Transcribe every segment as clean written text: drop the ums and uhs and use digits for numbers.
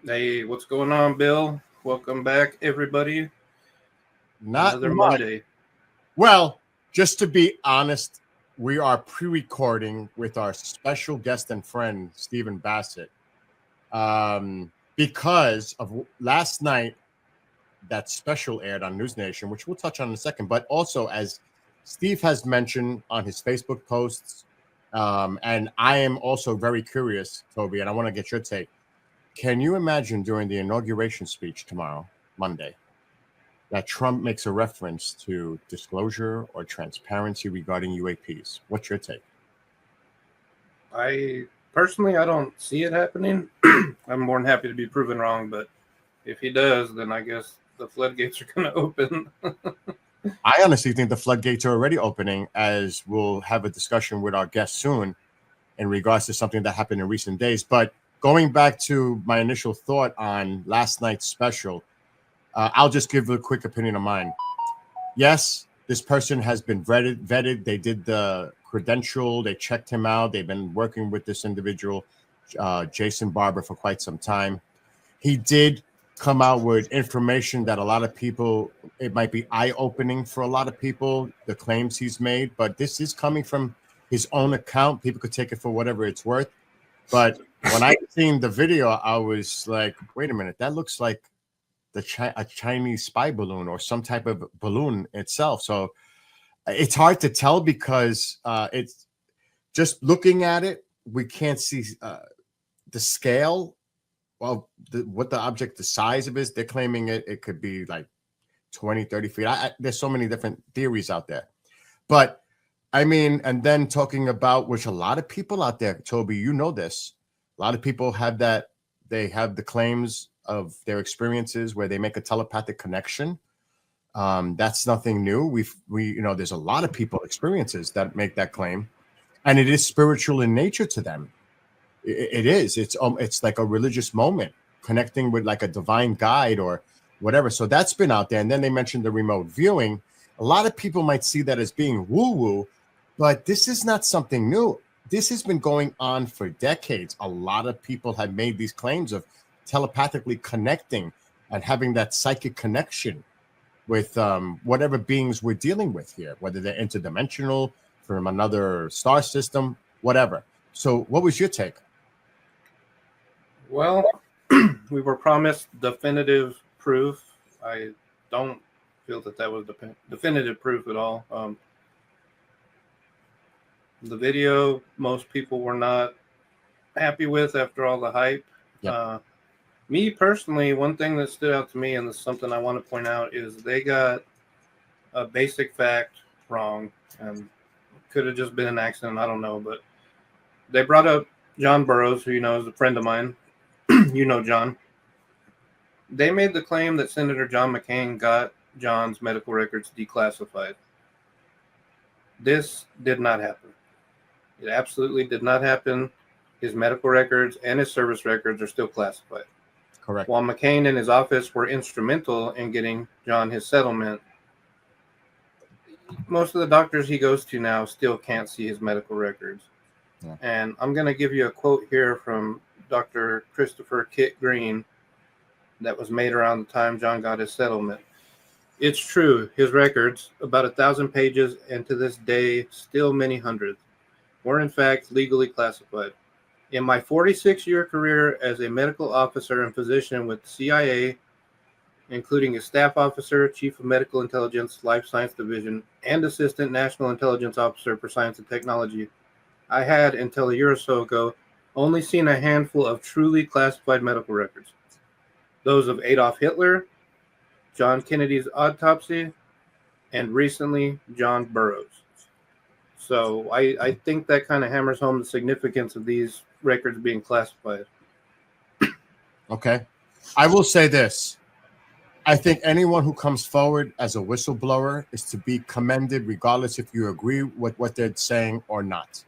Hey, what's going on, Bill? Welcome back, everybody. Not Another much. Monday. Well, just to be honest, we are pre-recording with our special guest and friend Stephen Bassett because of last night that special aired on News Nation, which we'll touch on in a second. But also, as Steve has mentioned on his Facebook posts, and I am also very curious, Toby, and I want to get your take. Can you imagine during the inauguration speech tomorrow, Monday, that Trump makes a reference to disclosure or transparency regarding UAPs? What's your take? I personally, I don't see it happening. I'm more than happy to be proven wrong, but if he does, then I guess the floodgates are going to open. I honestly think the floodgates are already opening, as we'll have a discussion with our guest soon in regards to something that happened in recent days. But going back to my initial thought on last night's special, I'll just give a quick opinion of mine. Yes, this person has been vetted. They did the credential. They checked him out. They've been working with this individual, Jason Barber, for quite some time. He did come out with information that a lot of people, it might be eye-opening for a lot of people, the claims he's made. But this is coming from his own account. People could take it for whatever it's worth. But when I seen the video, I was like, wait a minute, that looks like a Chinese spy balloon or some type of balloon itself. So it's hard to tell because it's just looking at it, we can't see the scale of what the object, the size of it is. They're claiming it could be like 20, 30 feet. There's so many different theories out there. But I mean, and then talking about, which a lot of people out there, Toby, you know this, a lot of people have that, they have the claims of their experiences where they make a telepathic connection. That's nothing new. We there's a lot of people experiences that make that claim, and it is spiritual in nature to them. It is. It's like a religious moment, connecting with like a divine guide or whatever. So that's been out there. And then they mentioned the remote viewing. A lot of people might see that as being woo-woo, but this is not something new. This has been going on for decades. A lot of people have made these claims of telepathically connecting and having that psychic connection with whatever beings we're dealing with here, whether they're interdimensional, from another star system, whatever. So what was your take? Well, we were promised definitive proof. I don't feel that was definitive proof at all. The video, most people were not happy with after all the hype. Yep. Me personally, one thing that stood out to me, and this is something I want to point out, is they got a basic fact wrong, and could have just been an accident. I don't know, but they brought up John Burroughs, who is a friend of mine. You know John. They made the claim that Senator John McCain got John's medical records declassified. This did not happen. It absolutely did not happen. His medical records and his service records are still classified. Correct. While McCain and his office were instrumental in getting John his settlement, most of the doctors he goes to now still can't see his medical records. Yeah. And I'm going to give you a quote here from Dr. Christopher Kit Green that was made around the time John got his settlement. It's true, his records, about 1,000 pages, and to this day, still many hundreds, were in fact legally classified. In my 46-year career as a medical officer and physician with the CIA, including a staff officer, chief of medical intelligence, life science division, and assistant national intelligence officer for science and technology, I had, until a year or so ago, only seen a handful of truly classified medical records. Those of Adolf Hitler, John Kennedy's autopsy, and recently, John Burroughs. So I think that kind of hammers home the significance of these records being classified. Okay. I will say this. I think anyone who comes forward as a whistleblower is to be commended, regardless if you agree with what they're saying or not.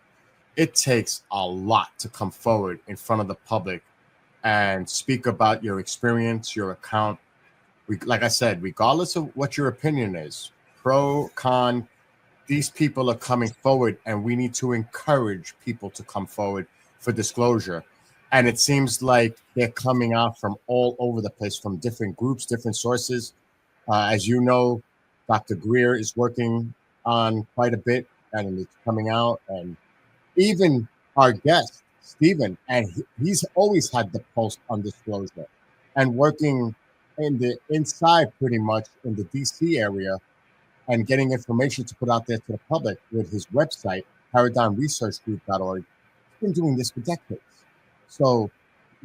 It takes a lot to come forward in front of the public and speak about your experience, your account. Like I said, regardless of what your opinion is, pro, con, these people are coming forward, and we need to encourage people to come forward for disclosure. And it seems like they're coming out from all over the place, from different groups, different sources. As you know, Dr. Greer is working on quite a bit, and it's coming out. And even our guest, Stephen, and he's always had the pulse on disclosure and working in the inside pretty much in the DC area and getting information to put out there to the public with his website, paradigmresearchgroup.org. He's been doing this for decades. So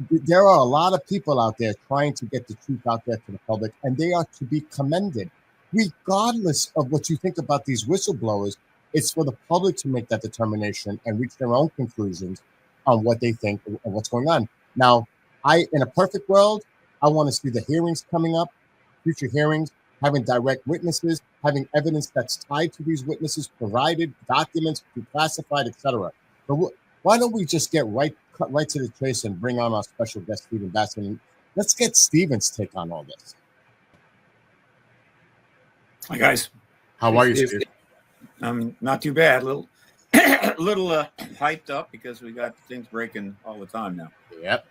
there are a lot of people out there trying to get the truth out there to the public, and they are to be commended. Regardless of what you think about these whistleblowers, it's for the public to make that determination and reach their own conclusions on what they think and what's going on. Now, in a perfect world, I want to see the hearings coming up, future hearings, having direct witnesses, having evidence that's tied to these witnesses, provided documents, declassified, etc. But why don't we just cut right to the chase and bring on our special guest, Stephen Bassett, and let's get Stephen's take on all this. Hi guys, how are you, Steve? Not too bad. A little hyped up because we got things breaking all the time now. Yep.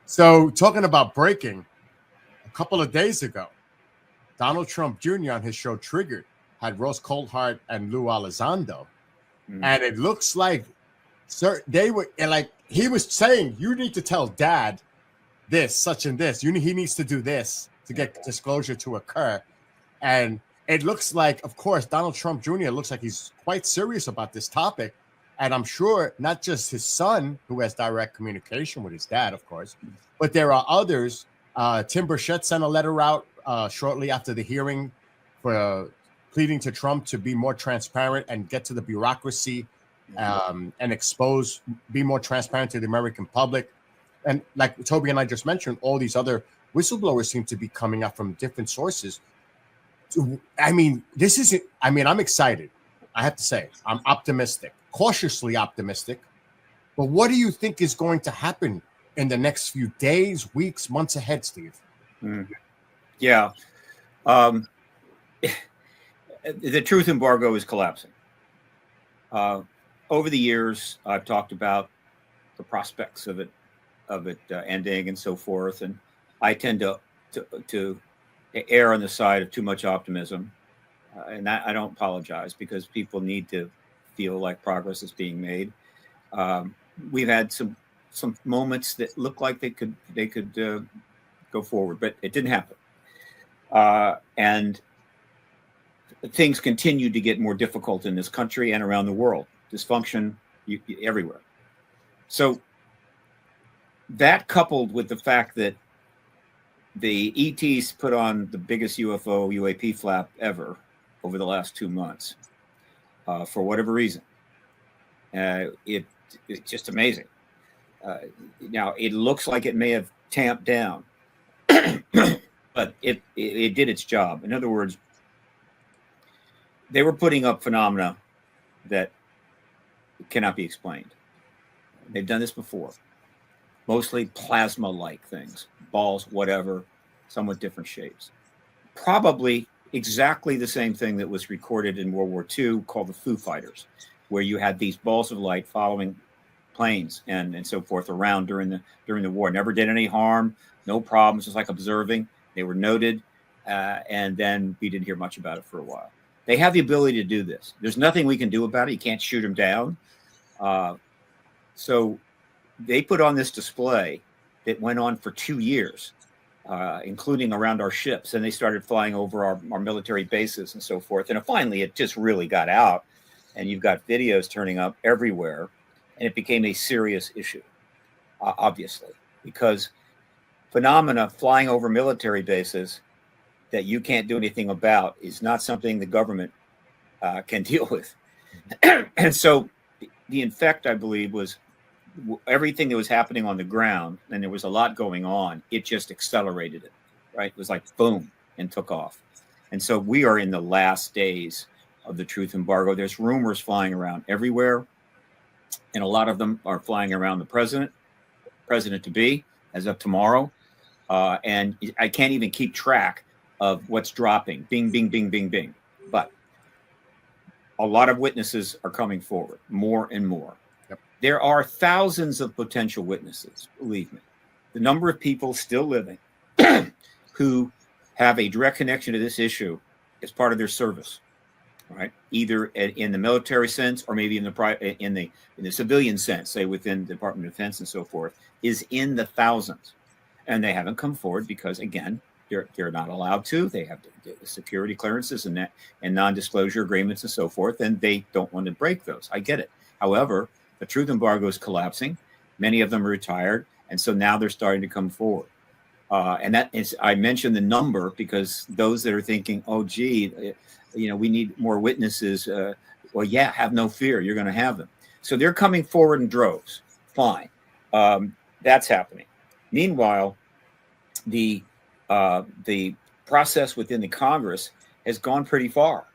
So talking about breaking, a couple of days ago, Donald Trump Jr. on his show Triggered had Ross Coulthart and Lou Elizondo, and it looks like they were like, he was saying, you need to tell Dad this, such and this. He needs to do this to get disclosure to occur. And it looks like, of course, Donald Trump Jr. looks like he's quite serious about this topic. And I'm sure not just his son, who has direct communication with his dad, of course, but there are others. Tim Burchett sent a letter out shortly after the hearing for pleading to Trump to be more transparent and get to the bureaucracy and be more transparent to the American public. And like Toby and I just mentioned, all these other whistleblowers seem to be coming out from different sources. I mean, I'm excited. I have to say, I'm optimistic, cautiously optimistic. But what do you think is going to happen in the next few days, weeks, months ahead, Steve? Yeah. The truth embargo is collapsing. Over the years, I've talked about the prospects of it ending and so forth, and I tend to err on the side of too much optimism, and that I don't apologize because people need to feel like progress is being made. We've had some moments that look like they could go forward, but it didn't happen, and things continue to get more difficult in this country and around the world. Dysfunction everywhere. So that, coupled with the fact that the ETs put on the biggest UFO UAP flap ever over the last 2 months, for whatever reason, it's just amazing. Now it looks like it may have tamped down, but it did its job. In other words, they were putting up phenomena that cannot be explained. They've done this before. Mostly plasma-like things, balls, whatever, somewhat different shapes. Probably exactly the same thing that was recorded in World War II called the Foo Fighters, where you had these balls of light following planes and so forth around during the war. Never did any harm, no problems, just like observing. They were noted, and then we didn't hear much about it for a while. They have the ability to do this. There's nothing we can do about it. You can't shoot them down. So they put on this display that went on for 2 years, including around our ships. And they started flying over our military bases and so forth. And finally, it just really got out. And you've got videos turning up everywhere. And it became a serious issue, obviously, because phenomena flying over military bases that you can't do anything about is not something the government can deal with. And so the effect, I believe, was everything that was happening on the ground, and there was a lot going on, it just accelerated it, right? It was like boom, and took off. And so we are in the last days of the truth embargo. There's rumors flying around everywhere, and a lot of them are flying around the president-to-be as of tomorrow. And I can't even keep track of what's dropping. Bing, bing, bing, bing, bing. But a lot of witnesses are coming forward, more and more. Yep. There are thousands of potential witnesses, believe me. The number of people still living who have a direct connection to this issue as part of their service, right? Either in the military sense or maybe in the civilian sense, say within the Department of Defense and so forth, is in the thousands. And they haven't come forward because, again, they're not allowed to. They have the security clearances and non-disclosure agreements and so forth, and they don't want to break those. I get it. However, the truth embargo is collapsing. Many of them are retired, and so now they're starting to come forward. And that is, I mentioned the number because those that are thinking, oh, gee, we need more witnesses. Well, yeah, have no fear. You're going to have them. So they're coming forward in droves. Fine. That's happening. Meanwhile, the process within the Congress has gone pretty far.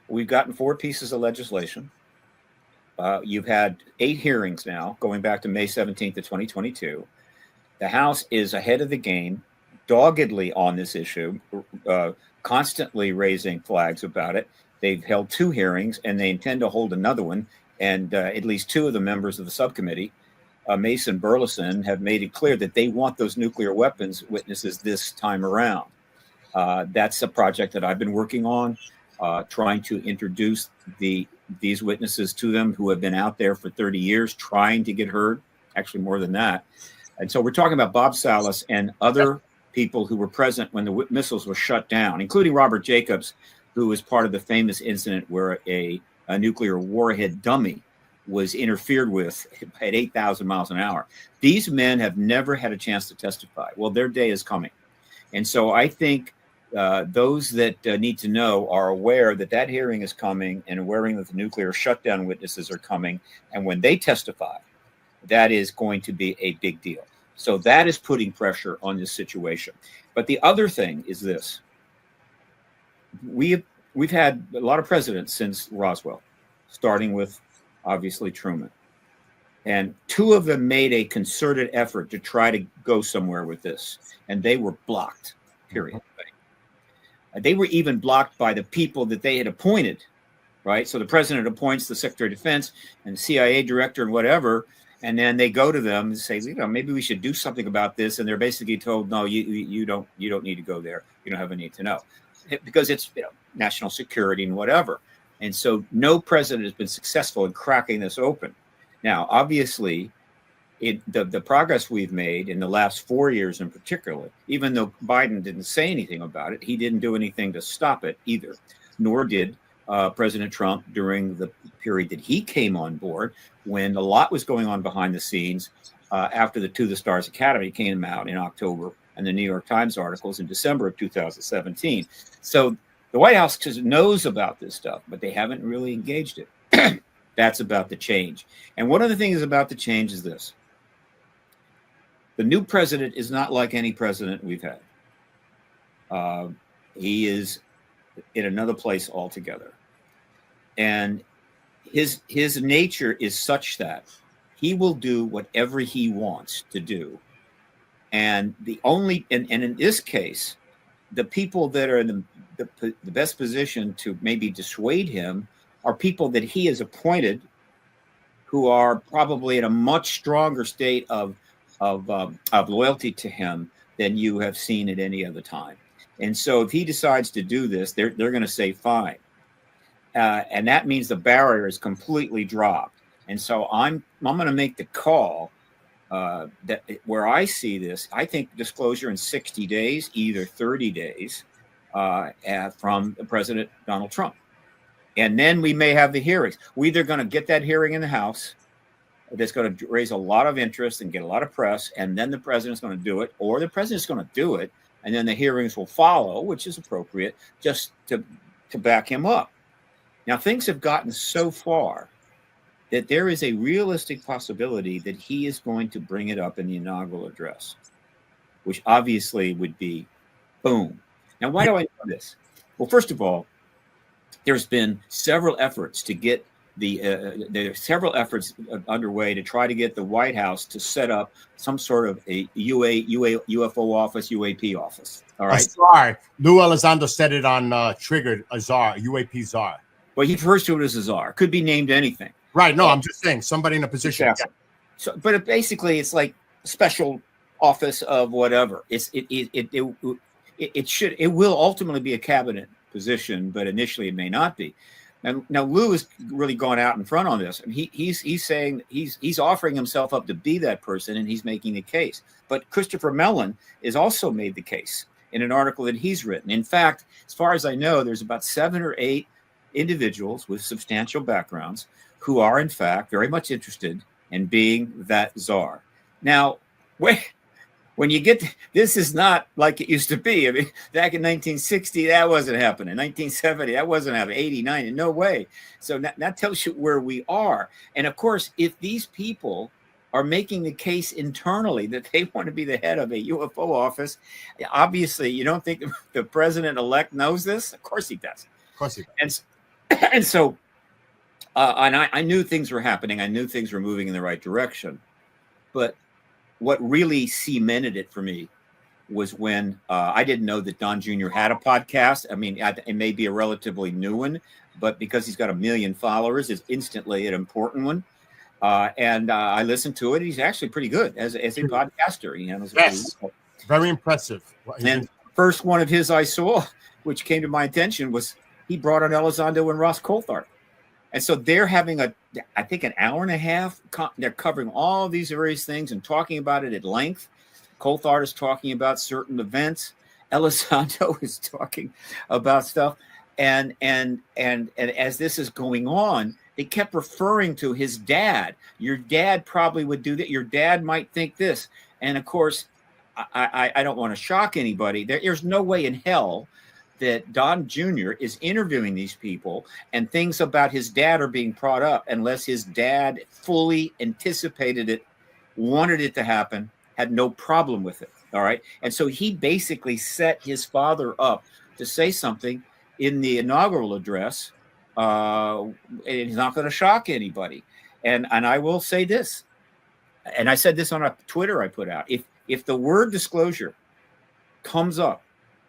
We've gotten 4 pieces of legislation. You've had 8 hearings now, going back to May 17th of 2022. The House is ahead of the game, doggedly on this issue, constantly raising flags about it. They've held 2 hearings, and they intend to hold another one. And at least 2 of the members of the subcommittee, Mason Burleson, have made it clear that they want those nuclear weapons witnesses this time around. That's a project that I've been working on, trying to introduce these witnesses to them who have been out there for 30 years, trying to get heard, actually more than that. And so we're talking about Bob Salas and other people who were present when the missiles were shut down, including Robert Jacobs, who was part of the famous incident where a nuclear warhead dummy was interfered with at 8,000 miles an hour. These men have never had a chance to testify. Well, their day is coming. And so I think those that need to know are aware that hearing is coming and aware that the nuclear shutdown witnesses are coming. And when they testify, that is going to be a big deal. So that is putting pressure on this situation. But the other thing is this. We've had a lot of presidents since Roswell, starting with, obviously, Truman. And 2 of them made a concerted effort to try to go somewhere with this. And they were blocked, period. They were even blocked by the people that they had appointed, right? So the president appoints the Secretary of Defense and the CIA director and whatever, and then they go to them and say, maybe we should do something about this. And they're basically told, no, you don't need to go there. You don't have a need to know, because it's national security and whatever. And so no president has been successful in cracking this open. Now, obviously, the progress we've made in the last 4 years in particular, even though Biden didn't say anything about it, he didn't do anything to stop it either, nor did President Trump during the period that he came on board, when a lot was going on behind the scenes after the To the Stars Academy came out in October and the New York Times articles in December of 2017. So the White House just knows about this stuff, but they haven't really engaged it. That's about to change. And one of the things about to change is this. The new president is not like any president we've had. He is in another place altogether. And his nature is such that he will do whatever he wants to do. And in this case, the people that are in the best position to maybe dissuade him are people that he has appointed, who are probably in a much stronger state of loyalty to him than you have seen at any other time. And so if he decides to do this, they're going to say fine. And that means the barrier is completely dropped. And so I'm going to make the call that where I see this, I think disclosure in 60 days, either 30 days from President Donald Trump. And then we may have the hearings. We're either going to get that hearing in the House that's going to raise a lot of interest and get a lot of press, and then the president's going to do it, or the president's going to do it, and then the hearings will follow, which is appropriate, just to back him up. Now, things have gotten so far that there is a realistic possibility that he is going to bring it up in the inaugural address, which obviously would be boom. Now, why do I know this? Well, first of all, there's been several efforts to get there are several efforts underway to try to get the White House to set up some sort of a UFO office, UAP office. All right. A czar. Lou Elizondo said it on Triggered, a czar, UAP czar. Well, he refers to it as a czar. Could be named anything. Right. No, I'm just saying somebody in a position. Exactly. So, but basically, it's like special office of whatever. It will ultimately be a cabinet position, but initially it may not be. Now Lou has really gone out in front on this, and he's saying he's offering himself up to be that person, and he's making the case. But Christopher Mellon has also made the case in an article that he's written. In fact, as far as I know, there's about 7 or 8 individuals with substantial backgrounds who are, in fact, very much interested in being that czar. Now, when you get this is not like it used to be. I mean, back in 1960, that wasn't happening. 1970, that wasn't happening. 89, no way. So that tells you where we are. And of course, if these people are making the case internally that they want to be the head of a UFO office, obviously, you don't think the president-elect knows this? Of course he does. Of course he does. And so, and I knew things were happening. I knew things were moving in the right direction. But what really cemented it for me was when I didn't know that Don Jr. had a podcast. I mean, it may be a relatively new one, but because he's got 1 million followers, it's instantly an important one. And I listened to it. He's actually pretty good as a podcaster. He handles it very impressive. And first one of his I saw, which came to my attention, was he brought on Elizondo and Ross Coulthard. And so they're having I think an hour and a half. They're covering all these various things and talking about it at length. Coulthard is talking about certain events. Elizondo is talking about stuff. And as this is going on, they kept referring to his dad. Your dad probably would do that. Your dad might think this. And of course, I don't want to shock anybody. There's no way in hell that Don Jr. is interviewing these people and things about his dad are being brought up unless his dad fully anticipated it, wanted it to happen, had no problem with it. All right. And so he basically set his father up to say something in the inaugural address. And he's not going to shock anybody. And I will say this, and I said this on a Twitter I put out. If the word disclosure comes up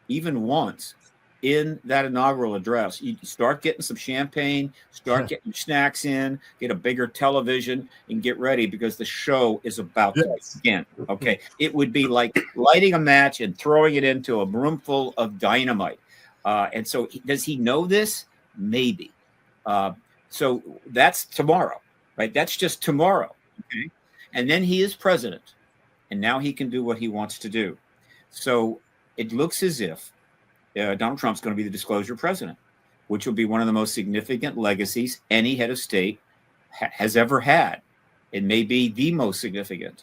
even once in that inaugural address, you start getting some champagne, start getting your snacks in, get a bigger television, and get ready because the show is about to begin. Okay. It would be like lighting a match and throwing it into a room full of dynamite. And so does he know this? Maybe. So that's tomorrow, right? That's just tomorrow. Okay. And then he is president, and now he can do what he wants to do. So it looks as if Donald Trump's going to be the disclosure president, which will be one of the most significant legacies any head of state has ever had. It may be the most significant.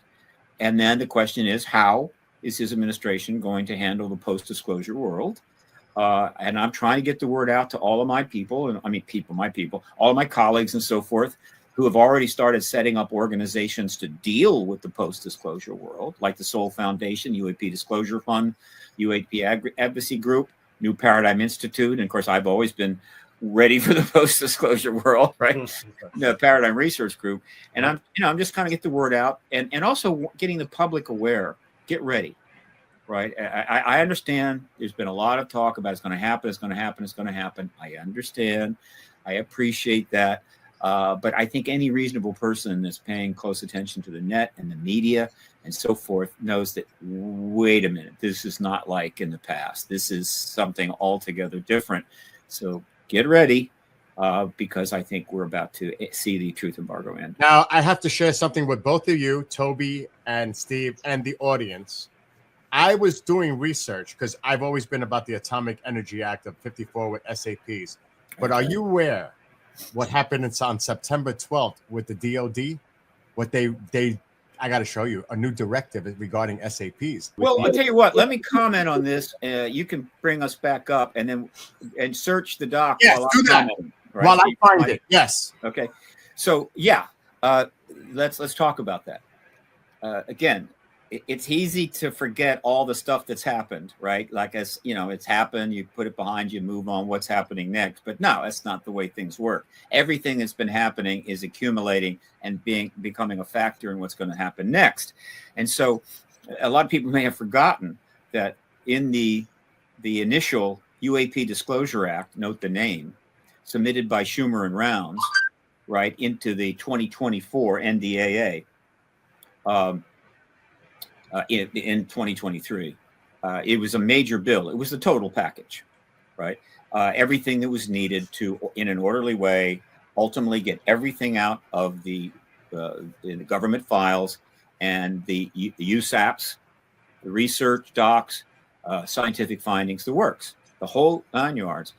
And then the question is, how is his administration going to handle the post-disclosure world? And I'm trying to get the word out to all of my people, and all of my colleagues and so forth, who have already started setting up organizations to deal with the post-disclosure world, like the Soul Foundation, UAP Disclosure Fund, UAP Advocacy Group, New Paradigm Institute, and of course, I've always been ready for the post-disclosure world, right? The Paradigm Research Group, and I'm just kind of get the word out, and also getting the public aware. Get ready. Right. I understand there's been a lot of talk about it's going to happen. It's going to happen. It's going to happen. I understand. I appreciate that. But I think any reasonable person that's paying close attention to the net and the media and so forth knows that, wait a minute, this is not like in the past. This is something altogether different. So get ready because I think we're about to see the truth embargo end. Now, I have to share something with both of you, Toby and Steve, and the audience. I was doing research because I've always been about the Atomic Energy Act of 54 with SAPs. But are you aware what happened on September 12th with the DOD? What I got to show you a new directive regarding SAPs. Well, I'll tell you what. Let me comment on this. You can bring us back up and search the doc. Yes, do that right? While I find it. Yes. Okay. So yeah, let's talk about that. Again, it's easy to forget all the stuff that's happened, right? Like, as you know, it's happened, you put it behind you, move on, what's happening next. But no, that's not the way things work. Everything that's been happening is accumulating and becoming a factor in what's going to happen next. And so a lot of people may have forgotten that in the initial UAP Disclosure Act, note the name, submitted by Schumer and Rounds, right, into the 2024 NDAA in 2023. It was a major bill. It was the total package, right? Everything that was needed to, in an orderly way, ultimately get everything out of the government files and the USAPs, the research docs, scientific findings, the works, the whole 9 yards,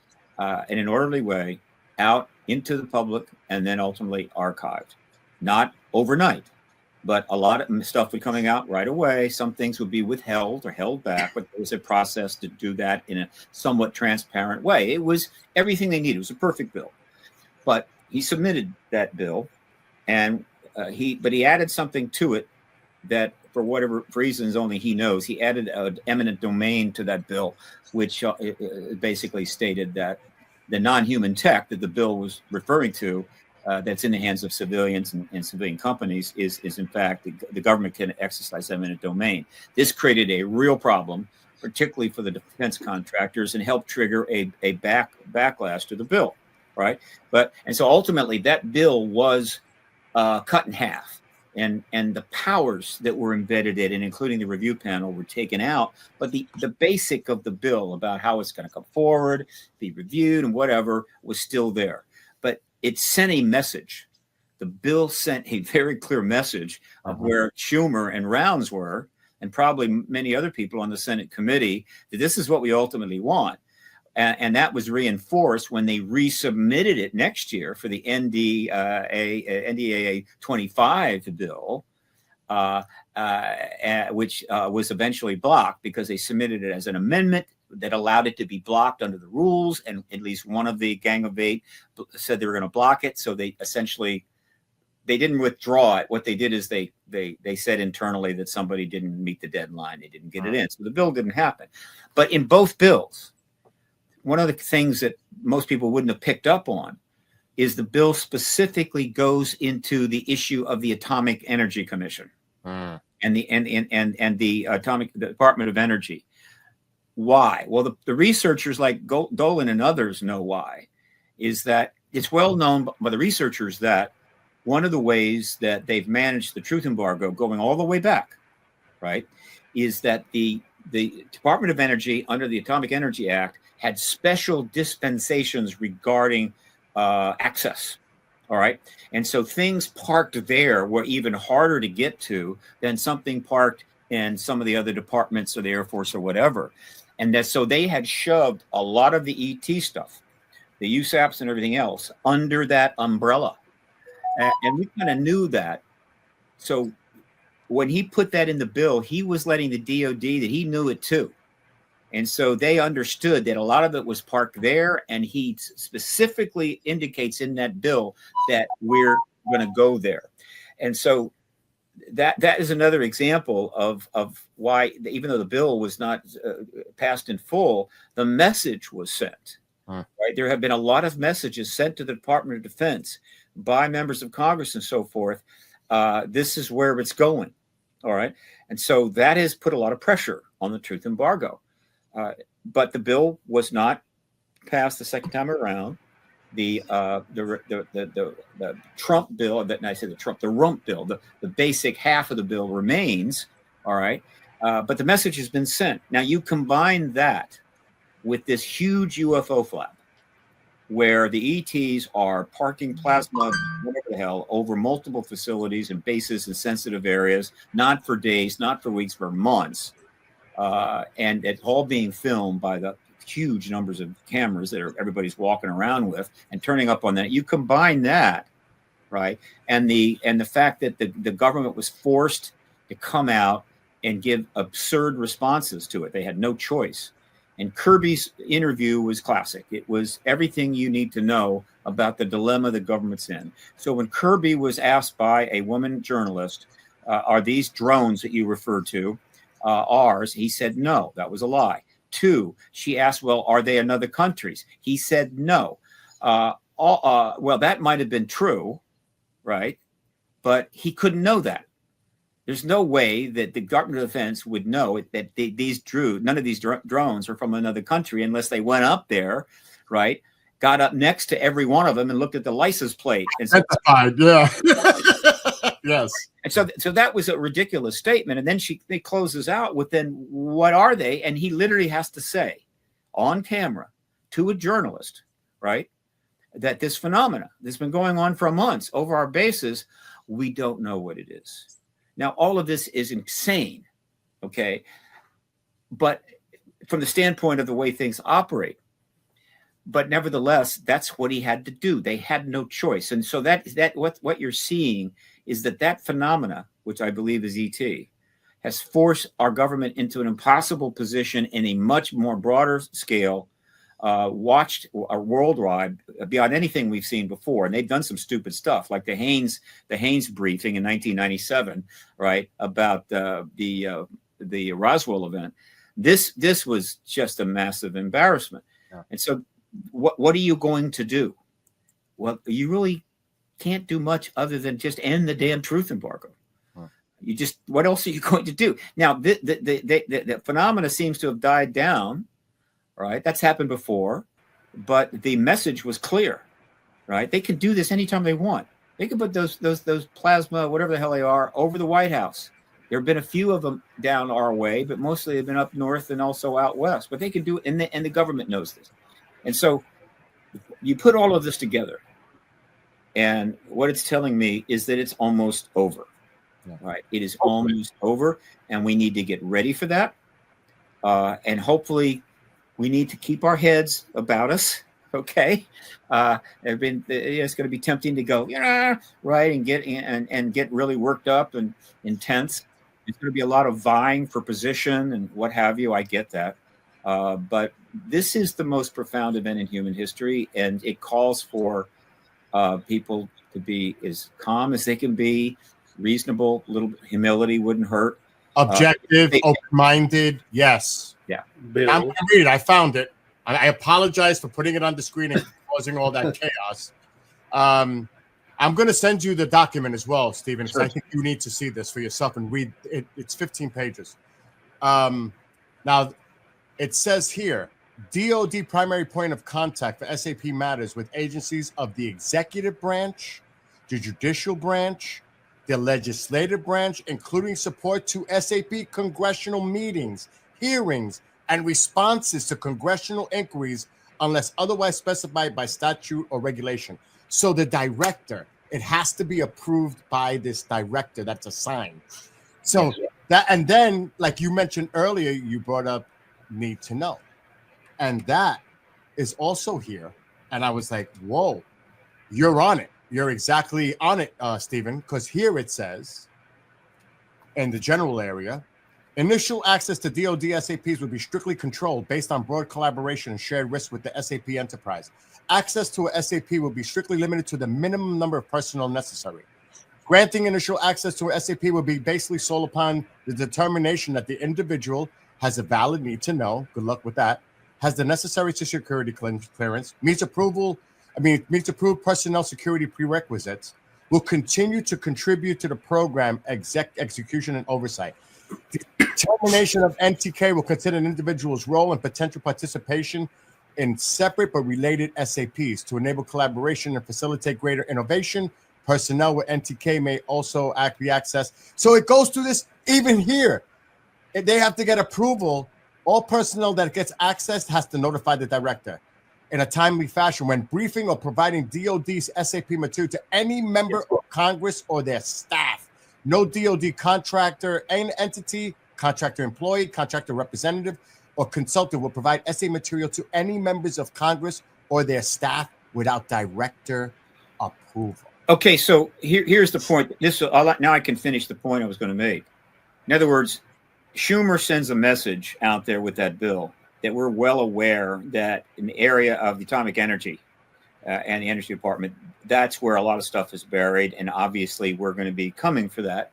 in an orderly way out into the public and then ultimately archived. Not overnight, but a lot of stuff would coming out right away. Some things would be withheld or held back, but there was a process to do that in a somewhat transparent way. It was everything they needed. It was a perfect bill. But he submitted that bill, and he added something to it that, for whatever reasons only he knows, he added an eminent domain to that bill, which basically stated that the non-human tech that the bill was referring to, that's in the hands of civilians and civilian companies, is in fact the government can exercise eminent domain. This created a real problem, particularly for the defense contractors, and helped trigger a backlash to the bill, right? And so ultimately that bill was cut in half. And the powers that were embedded in it, including the review panel, were taken out. But the basic of the bill about how it's going to come forward, be reviewed, and whatever was still there. But it sent a message. The bill sent a very clear message of where Schumer and Rounds were, and probably many other people on the Senate committee, that this is what we ultimately want. And that was reinforced when they resubmitted it next year for the NDAA 25 bill, which was eventually blocked because they submitted it as an amendment that allowed it to be blocked under the rules. And at least one of the Gang of Eight said they were going to block it. So they didn't withdraw it. What they did is they said internally that somebody didn't meet the deadline. They didn't get it in. So the bill didn't happen. But in both bills, one of the things that most people wouldn't have picked up on is the bill specifically goes into the issue of the Atomic Energy Commission and the Department of Energy. Why? Well, the researchers like Dolan and others know why. Is that it's well known by the researchers that one of the ways that they've managed the truth embargo going all the way back, right, is that the Department of Energy under the Atomic Energy Act had special dispensations regarding access. All right. And so things parked there were even harder to get to than something parked in some of the other departments or the Air Force or whatever. And so they had shoved a lot of the ET stuff, the USAPs and everything else, under that umbrella. And we kind of knew that. So when he put that in the bill, he was letting the DOD that he knew it too. And so they understood that a lot of it was parked there. And he specifically indicates in that bill that we're going to go there. And so that is another example of why, even though the bill was not passed in full, the message was sent. Right? There have been a lot of messages sent to the Department of Defense by members of Congress and so forth. This is where it's going. All right. And so that has put a lot of pressure on the truth embargo. But the bill was not passed the second time around. The Trump bill, the rump bill, the basic half of the bill remains. All right. But the message has been sent. Now you combine that with this huge UFO flap where the ETs are parking plasma, whatever the hell, over multiple facilities and bases in sensitive areas, not for days, not for weeks, for months. And it's all being filmed by the huge numbers of cameras that everybody's walking around with and turning up on that. You combine that, right, and the fact that the government was forced to come out and give absurd responses to it. They had no choice. And Kirby's interview was classic. It was everything you need to know about the dilemma the government's in. So when Kirby was asked by a woman journalist, are these drones that you referred to ours? He said, no, that was a lie. 2, she asked, well, are they in other countries? He said, no. Well, that might have been true, right? But he couldn't know that. There's no way that the Department of Defense would know that none of these drones are from another country unless they went up there, right? got up next to every one of them and looked at the license plate and said, yeah. Yes. And so that was a ridiculous statement. And then it closes out with, then what are they? And he literally has to say on camera to a journalist, right, that this phenomena that's been going on for months over our bases, we don't know what it is. Now, all of this is insane, okay? But from the standpoint of the way things operate, but nevertheless, that's what he had to do. They had no choice. And so what you're seeing is that phenomena, which I believe is ET, has forced our government into an impossible position in a much more broader scale, watched worldwide beyond anything we've seen before. And they've done some stupid stuff, like the Haynes briefing in 1997, right, about the Roswell event. This was just a massive embarrassment. Yeah. And so what are you going to do? Well, you really can't do much other than just end the damn truth embargo. Huh. What else are you going to do? Now, the phenomena seems to have died down, right? That's happened before, but the message was clear, right? They can do this anytime they want. They can put those plasma, whatever the hell they are, over the White House. There have been a few of them down our way, but mostly they've been up north and also out west. But they can do it, and the government knows this. And so you put all of this together, and what it's telling me is that it's almost over, right? It is almost over, and we need to get ready for that. And hopefully we need to keep our heads about us, okay? It's going to be tempting to go, right, and get really worked up and intense. There's going to be a lot of vying for position and what have you. I get that. But this is the most profound event in human history, and it calls for people to be as calm as they can be, reasonable, little humility wouldn't hurt. Objective, open-minded, yes. Yeah. I'm going to read it. I found it. I apologize for putting it on the screen and causing all that chaos. I'm going to send you the document as well, Stephen, because I think you need to see this for yourself and read it. It's 15 pages. Now, it says here, DOD primary point of contact for SAP matters with agencies of the executive branch, the judicial branch, the legislative branch, including support to SAP congressional meetings, hearings, and responses to congressional inquiries unless otherwise specified by statute or regulation. So the director, it has to be approved by this director that's assigned. So that, and then, like you mentioned earlier, you brought up need to know. And that is also here. And I was like, whoa, you're on it. You're exactly on it, Stephen, because here it says, in the general area, initial access to DoD SAPs would be strictly controlled based on broad collaboration and shared risk with the SAP enterprise. Access to a SAP will be strictly limited to the minimum number of personnel necessary. Granting initial access to a SAP will be basically solely upon the determination that the individual has a valid need to know, good luck with that, has the necessary security clearance, meets approved personnel security prerequisites, will continue to contribute to the program execution and oversight. The determination of NTK will consider an individual's role and potential participation in separate but related SAPs to enable collaboration and facilitate greater innovation. Personnel with NTK may also be accessed. So it goes through this even here. They have to get approval. All personnel that gets access has to notify the director in a timely fashion when briefing or providing DOD's SAP material to any member of Congress or their staff. No DOD contractor, any entity, contractor employee, contractor representative, or consultant will provide SA material to any members of Congress or their staff without director approval. Okay, so here's the point. Now I can finish the point I was going to make. In other words, Schumer sends a message out there with that bill that we're well aware that in the area of the atomic energy and the energy department, that's where a lot of stuff is buried. And obviously we're going to be coming for that.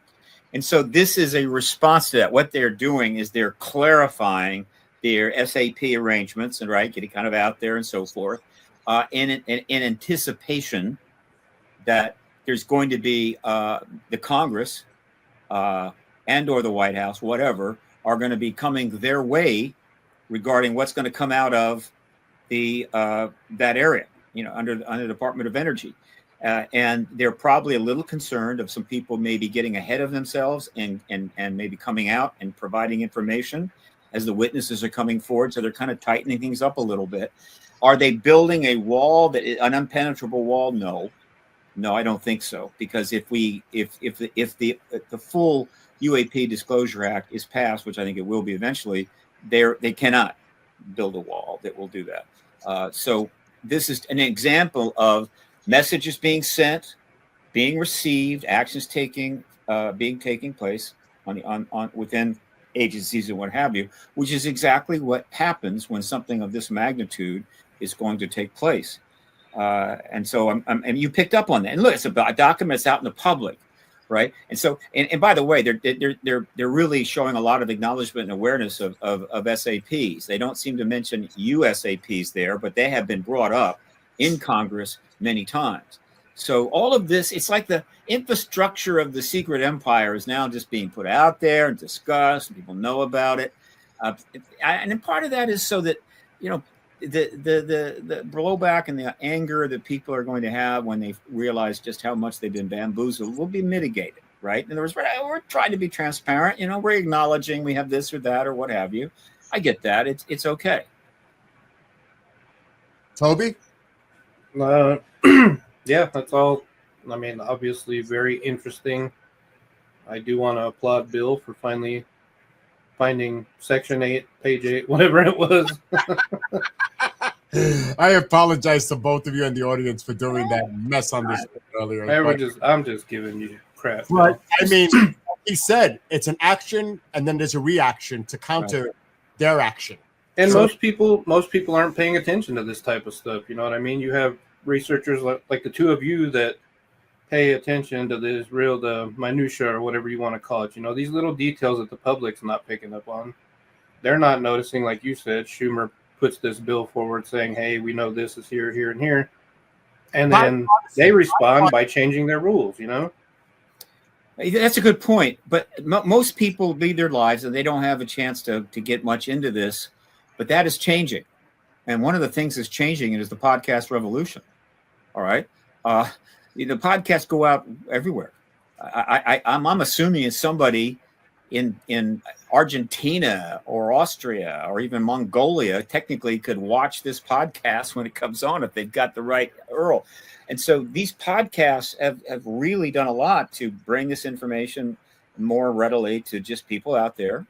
And so this is a response to that. What they're doing is they're clarifying their SAP arrangements and getting kind of out there and so forth in anticipation that there's going to be the Congress and or the White House, whatever, are going to be coming their way regarding what's going to come out of the that area. under the Department of Energy. And they're probably a little concerned of some people maybe getting ahead of themselves and maybe coming out and providing information as the witnesses are coming forward. So they're kind of tightening things up a little bit. Are they building a wall, an impenetrable wall? No, I don't think so. Because if the full UAP Disclosure Act is passed, which I think it will be eventually, they cannot build a wall that will do that. So this is an example of messages being sent, being received, actions taking place on within agencies and what have you, which is exactly what happens when something of this magnitude is going to take place. And so and you picked up on that. And look, it's a document that's out in the public, right? And so, and by the way, they're really showing a lot of acknowledgement and awareness of SAPs. They don't seem to mention USAPs there, but they have been brought up in Congress many times. So all of this, it's like the infrastructure of the secret empire is now just being put out there and discussed, and people know about it. And part of that is so that, the blowback and the anger that people are going to have when they realize just how much they've been bamboozled will be mitigated, right? In other words, we're trying to be transparent. We're acknowledging we have this or that or what have you. I get that. It's okay. Toby? Yeah, that's all. I mean, obviously very interesting. I do want to applaud Bill for finally finding Section 8, page 8, whatever it was. I apologize to both of you in the audience for doing that mess on this earlier. I'm just giving you crap. But I mean, he said it's an action, and then there's a reaction to counter their action. And most people aren't paying attention to this type of stuff. You know what I mean? You have researchers like the two of you that pay attention to the minutia or whatever you want to call it. These little details that the public's not picking up on. They're not noticing, like you said. Schumer puts this bill forward saying, hey, we know this is here, here, and here. And then they respond by changing their rules, That's a good point. But most people lead their lives and they don't have a chance to get much into this. But that is changing. And one of the things that's changing is the podcast revolution. All right. The podcasts go out everywhere. I'm assuming it's somebody in Argentina or Austria or even Mongolia technically could watch this podcast when it comes on if they've got the right URL. And so these podcasts have really done a lot to bring this information more readily to just people out there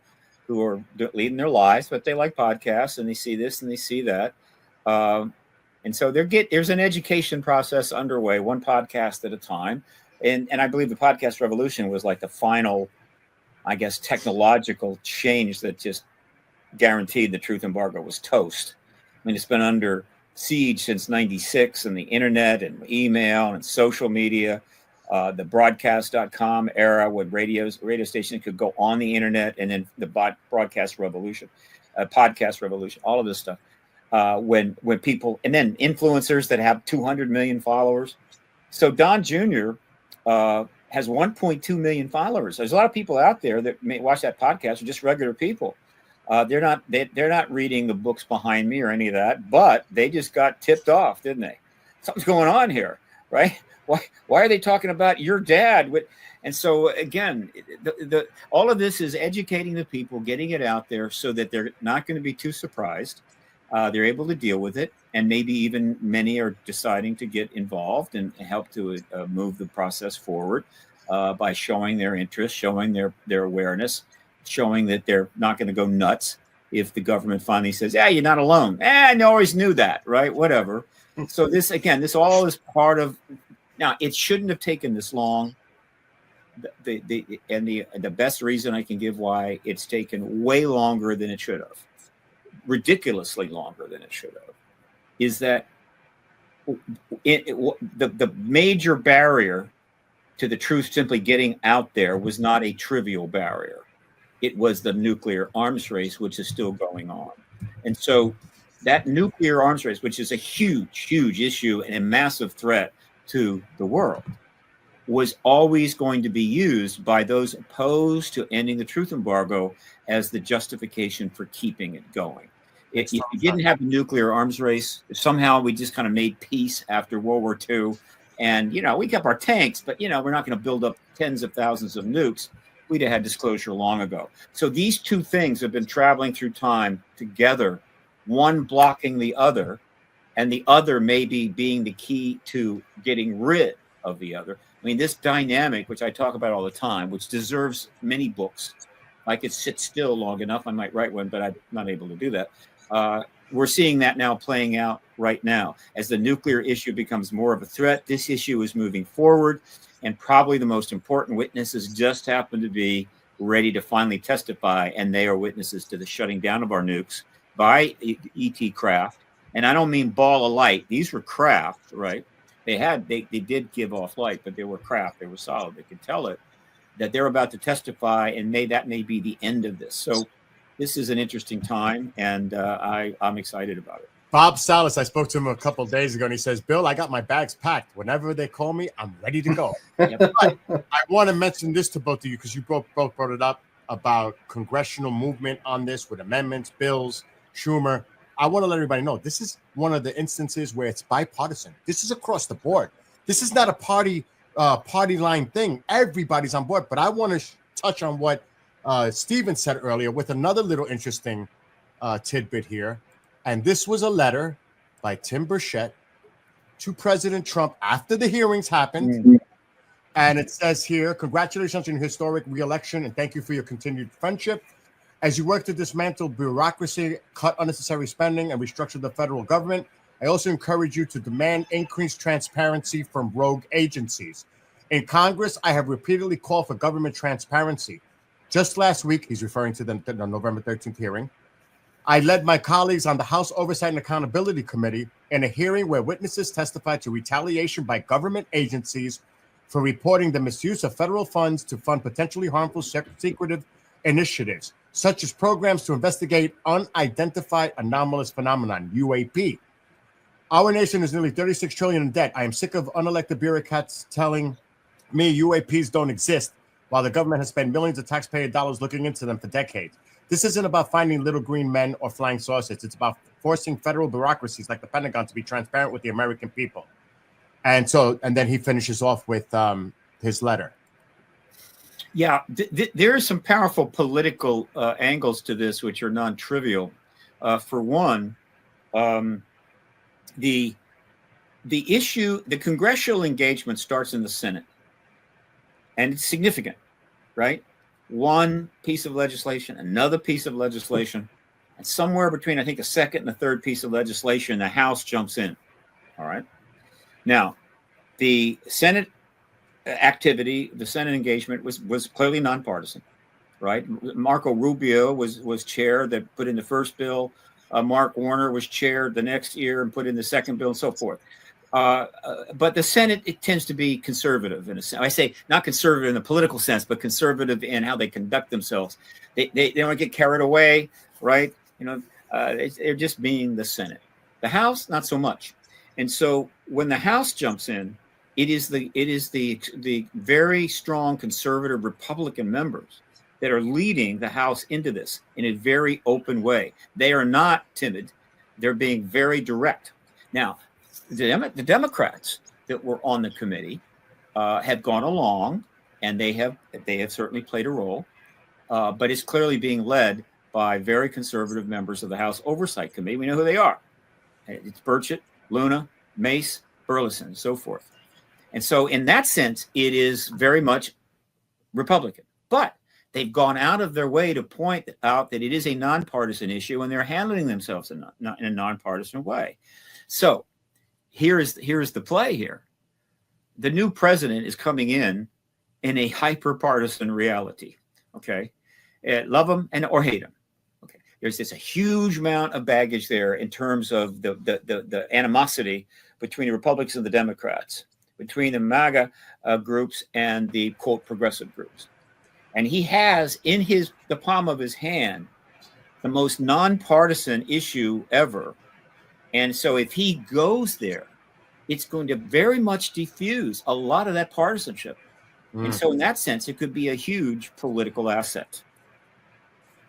who are leading their lives, but they like podcasts and they see this and they see that. And so there's an education process underway, one podcast at a time. And I believe the podcast revolution was like the final, I guess, technological change that just guaranteed the truth embargo was toast. I mean, it's been under siege since '96, and the internet and email and social media, the broadcast.com era when radio stations could go on the internet, and then the podcast revolution, all of this stuff. When people, and then influencers that have 200 million followers. So Don Jr. Has 1.2 million followers. There's a lot of people out there that may watch that podcast are just regular people. They're not reading the books behind me or any of that, but they just got tipped off, didn't they? Something's going on here, right? Why are they talking about your dad? And so again, all of this is educating the people, getting it out there so that they're not going to be too surprised. They're able to deal with it, and maybe even many are deciding to get involved and help to move the process forward by showing their interest, showing their awareness, showing that they're not going to go nuts if the government finally says, "Yeah, you're not alone." I always knew that, right? Whatever. So this all is part of. Now, it shouldn't have taken this long. The best reason I can give why it's taken way longer than it should have, ridiculously longer than it should have, is that the major barrier to the truth simply getting out there was not a trivial barrier. It was the nuclear arms race, which is still going on. And so that nuclear arms race, which is a huge, huge issue and a massive threat to the world, was always going to be used by those opposed to ending the truth embargo as the justification for keeping it going. If you didn't have the nuclear arms race, if somehow we just kind of made peace after World War II, and we kept our tanks, but we're not going to build up tens of thousands of nukes, we'd have had disclosure long ago. So these two things have been traveling through time together, one blocking the other, and the other maybe being the key to getting rid of the other. I mean, this dynamic, which I talk about all the time, which deserves many books. I could sit still long enough, I might write one, but I'm not able to do that. We're seeing that now playing out right now. As the nuclear issue becomes more of a threat, this issue is moving forward, and probably the most important witnesses just happen to be ready to finally testify, and they are witnesses to the shutting down of our nukes by ET craft. And I don't mean ball of light. These were craft, right? They did give off light, but they were craft. They were solid. They could tell it that they're about to testify, and that may be the end of this. So this is an interesting time, and I'm excited about it. Bob Salas, I spoke to him a couple of days ago, and he says, Bill, I got my bags packed. Whenever they call me, I'm ready to go. But I want to mention this to both of you because you both brought it up about congressional movement on this with amendments, bills, Schumer. I want to let everybody know this is one of the instances where it's bipartisan. This is across the board. This is not a party line thing. Everybody's on board. But I want to touch on what Stephen said earlier with another little interesting tidbit here. And this was a letter by Tim Burchett to President Trump after the hearings happened. Mm-hmm. And it says here, congratulations on your historic re-election and thank you for your continued friendship. As you work to dismantle bureaucracy, cut unnecessary spending, and restructure the federal government, I also encourage you to demand increased transparency from rogue agencies. In Congress, I have repeatedly called for government transparency. Just last week, he's referring to the November 13th hearing, I led my colleagues on the House Oversight and Accountability Committee in a hearing where witnesses testified to retaliation by government agencies for reporting the misuse of federal funds to fund potentially harmful secretive initiatives, such as programs to investigate unidentified anomalous phenomenon, UAP. Our nation is nearly $36 trillion in debt. I am sick of unelected bureaucrats telling me UAPs don't exist, while the government has spent millions of taxpayer dollars looking into them for decades. This isn't about finding little green men or flying saucers. It's about forcing federal bureaucracies like the Pentagon to be transparent with the American people. And then he finishes off with his letter. Yeah, there are some powerful political angles to this, which are non-trivial. For one, the issue, the congressional engagement starts in the Senate, and it's significant, right? One piece of legislation, another piece of legislation, and somewhere between, I think, a second and a third piece of legislation, the House jumps in. All right. Now, the Senate activity, the Senate engagement was clearly nonpartisan, right? Marco Rubio was chair that put in the first bill. Mark Warner was chair the next year and put in the second bill and so forth. But the Senate, it tends to be conservative in a sense. I say not conservative in the political sense, but conservative in how they conduct themselves. They don't get carried away, right? They're just being the Senate. The House, not so much. And so when the House jumps in, it is the very strong conservative Republican members that are leading the House into this in a very open way. They are not timid. They're being very direct. Now, the Democrats that were on the committee have gone along, and they have certainly played a role, but it's clearly being led by very conservative members of the House Oversight Committee. We know who they are. It's Burchett, Luna, Mace, Burleson, and so forth. And so in that sense, it is very much Republican. But they've gone out of their way to point out that it is a nonpartisan issue, and they're handling themselves in a nonpartisan way. So here's the play here. The new president is coming in a hyper-partisan reality, okay? Love him or hate him. Okay, there's a huge amount of baggage there in terms of the animosity between the Republicans and the Democrats, between the MAGA groups and the, quote, progressive groups. And he has in the palm of his hand the most nonpartisan issue ever. And so if he goes there, it's going to very much diffuse a lot of that partisanship. And so in that sense, it could be a huge political asset.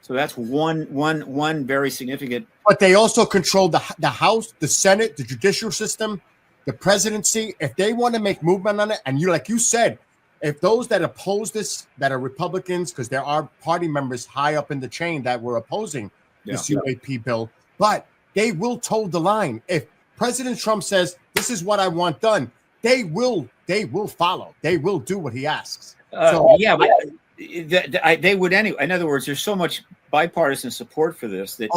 So that's one very significant. But they also control the House, the Senate, the judicial system, the presidency. If they want to make movement on it, and like you said, if those that oppose this, that are Republicans, because there are party members high up in the chain that were opposing this UAP bill, but they will toe the line. If President Trump says, this is what I want done, they will follow. They will do what he asks. But they would anyway. In other words, there's so much bipartisan support for this that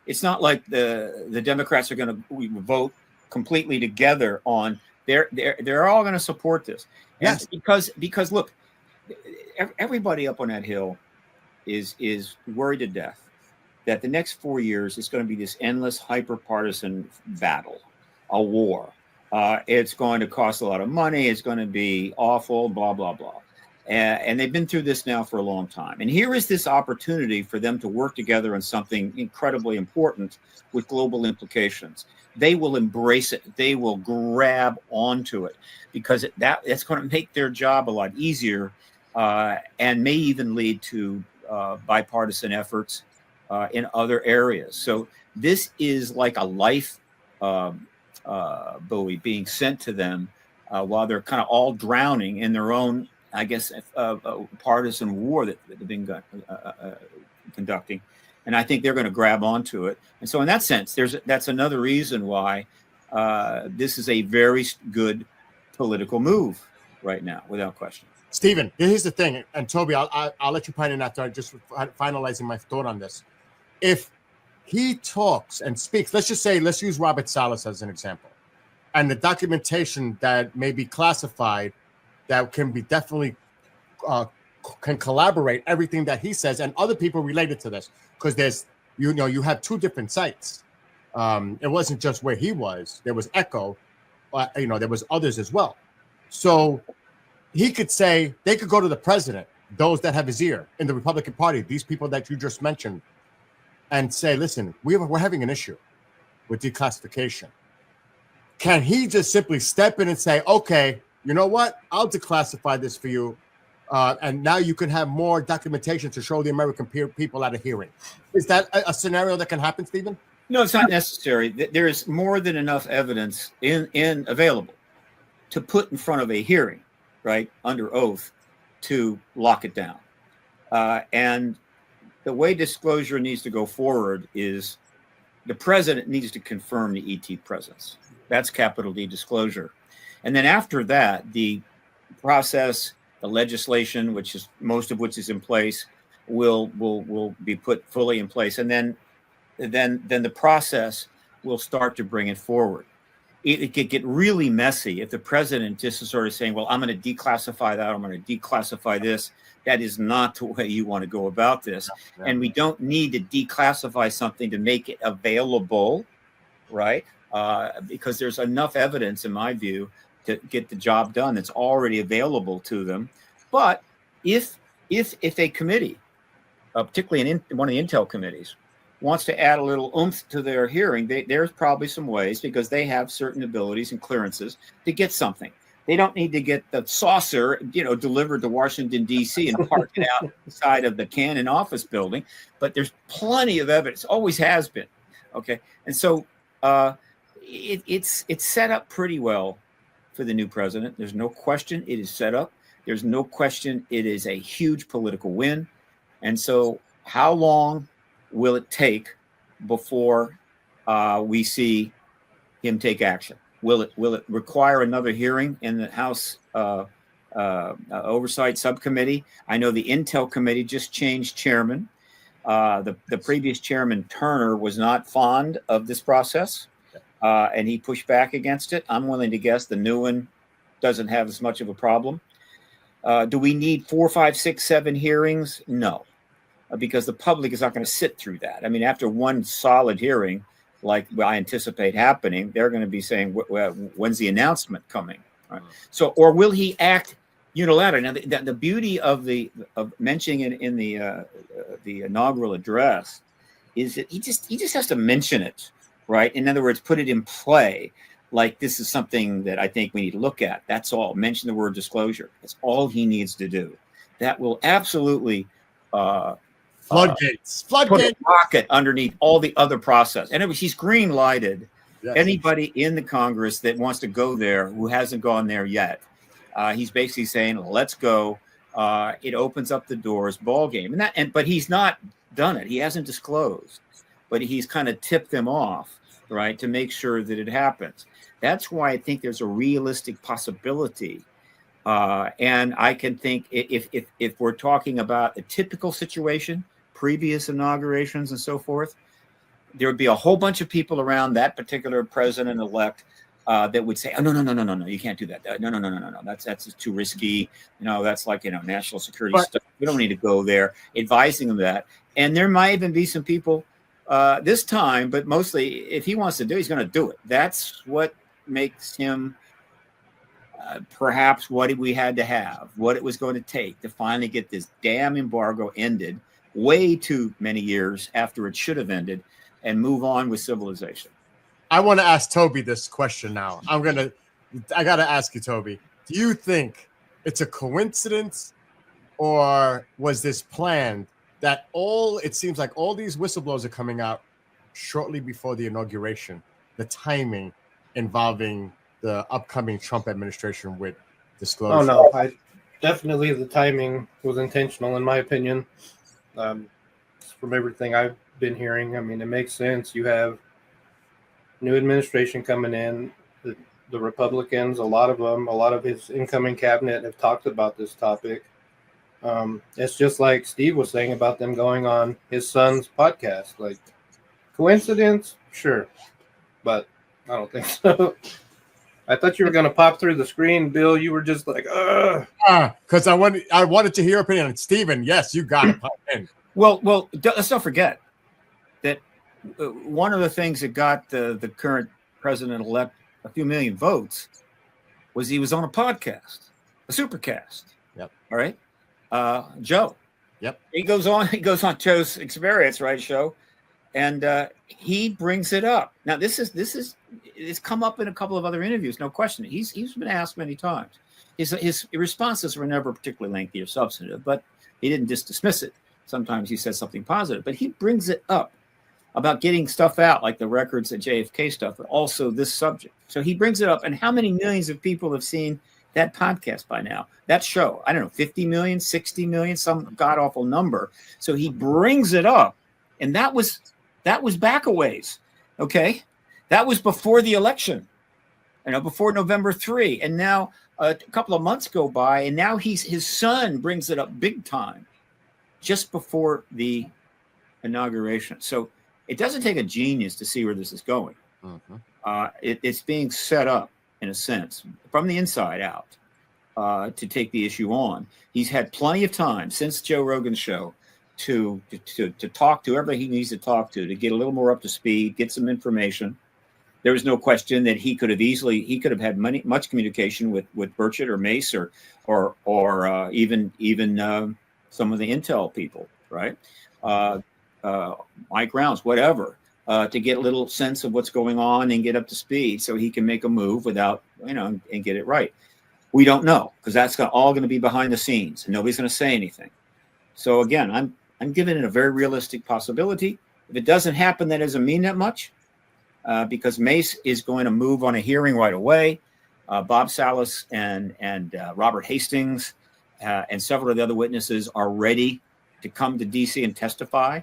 it's not like the Democrats are going to vote completely together on. They're all going to support this. Yes, because look, everybody up on that hill is worried to death that the next 4 years is going to be this endless hyper-partisan battle, a war. It's going to cost a lot of money. It's going to be awful, blah, blah, blah. And they've been through this now for a long time. And here is this opportunity for them to work together on something incredibly important with global implications. They will embrace it. They will grab onto it because that's going to make their job a lot easier and may even lead to bipartisan efforts in other areas. So this is like a life buoy being sent to them while they're kind of all drowning in their own, I guess, partisan war that they've been conducting. And I think they're going to grab onto it. And so in that sense, that's another reason why this is a very good political move right now, without question. Stephen, here's the thing. And Toby, I'll let you pine in after just finalizing my thought on this. If he talks and speaks, let's use Robert Salas as an example. And the documentation that may be classified that can be definitely can collaborate everything that he says and other people related to this, because there's you have two different sites. It wasn't just where he was. There was Echo, there was others as well. So he could say they could go to the president, those that have his ear in the Republican Party, these people that you just mentioned, and say, listen, we're having an issue with declassification. Can he just simply step in and say, okay, you know what? I'll declassify this for you. And now you can have more documentation to show the American people at a hearing. Is that a scenario that can happen, Stephen? No, it's not necessary. There is more than enough evidence in available to put in front of a hearing, right, under oath, to lock it down. And the way disclosure needs to go forward is the president needs to confirm the ET presence. That's capital D disclosure. And then after that, the process, the legislation, which is most of which is in place, will be put fully in place. And then the process will start to bring it forward. It could get really messy if the president just is sort of saying, well, I'm going to declassify that, I'm going to declassify this. That is not the way you want to go about this. Yeah. And we don't need to declassify something to make it available, right? Because there's enough evidence, in my view, to get the job done that's already available to them. But if a committee, particularly in one of the Intel committees, wants to add a little oomph to their hearing, there's probably some ways, because they have certain abilities and clearances to get something. They don't need to get the saucer, delivered to Washington, D.C. and park it outside of the Cannon office building. But there's plenty of evidence, always has been. Okay. And so it's set up pretty well for the new president. There's no question it is set up. There's no question it is a huge political win. And so how long will it take before we see him take action? Will it require another hearing in the House Oversight Subcommittee? I know the Intel Committee just changed chairman. The previous chairman, Turner, was not fond of this process, and he pushed back against it. I'm willing to guess the new one doesn't have as much of a problem. Do we need 4, 5, 6, 7 hearings? No, because the public is not going to sit through that. I mean, after one solid hearing, like I anticipate happening, they're going to be saying, when's the announcement coming? Right? So, or will he act unilaterally? Now, the beauty of mentioning it in the inaugural address is that he just has to mention it, right? In other words, put it in play. Like, this is something that I think we need to look at. That's all. Mention the word disclosure. That's all he needs to do. That will absolutely Floodgates. Put a rocket underneath all the other process. And he's green lighted. Yes. Anybody in the Congress that wants to go there who hasn't gone there yet, he's basically saying, let's go. It opens up the doors, ball game. But he's not done it. He hasn't disclosed, but he's kind of tipped them off, right, to make sure that it happens. That's why I think there's a realistic possibility. And I can think if we're talking about a typical situation, previous inaugurations and so forth, there would be a whole bunch of people around that particular president-elect that would say, "Oh, no, you can't do that. No, that's too risky. That's like national security stuff. We don't need to go there." Advising them that, and there might even be some people this time, but mostly, if he wants to do, he's going to do it. That's what makes him perhaps what we had to have, what it was going to take to finally get this damn embargo ended, way too many years after it should have ended, and move on with civilization. I want to ask Toby this question now. I got to ask you, Toby, do you think it's a coincidence, or was this planned that it seems like all these whistleblowers are coming out shortly before the inauguration, the timing involving the upcoming Trump administration with disclosure? Oh, no. Definitely the timing was intentional, in my opinion. From everything I've been hearing, I mean, it makes sense. You have new administration coming in. The Republicans, a lot of his incoming cabinet have talked about this topic. It's just like Steve was saying about them going on his son's podcast. Like, coincidence? Sure. But I don't think so. I thought you were going to pop through the screen, Bill. You were just like, because I wanted to hear your opinion. And Steven, yes, you got to pop in. Well, let's not forget that one of the things that got the current president-elect a few million votes was he was on a podcast, a supercast. Yep. All right. Joe. Yep. He goes on Joe's Experience, right, show, and he brings it up. Now, it's come up in a couple of other interviews, no question. He's been asked many times. His responses were never particularly lengthy or substantive, but he didn't just dismiss it. Sometimes he says something positive, but he brings it up about getting stuff out, like the records at JFK stuff, but also this subject. So he brings it up, and how many millions of people have seen that podcast by now? That show, I don't know, 50 million, 60 million, some god-awful number. So he brings it up, and that was back a ways, okay? That was before the election, before November 3. And now a couple of months go by, and now his son brings it up big time just before the inauguration. So it doesn't take a genius to see where this is going. Mm-hmm. It's being set up, in a sense, from the inside out to take the issue on. He's had plenty of time since Joe Rogan's show to talk to everybody he needs to talk to get a little more up to speed, get some information. There was no question that he could have had much communication with Burchett or Mace or even some of the intel people, right? Mike Rounds, whatever, to get a little sense of what's going on and get up to speed so he can make a move without, and get it right. We don't know, because that's all going to be behind the scenes and nobody's going to say anything. So again, I'm giving it a very realistic possibility. If it doesn't happen, that doesn't mean that much, because Mace is going to move on a hearing right away. Bob Salas and Robert Hastings and several of the other witnesses are ready to come to D.C. and testify.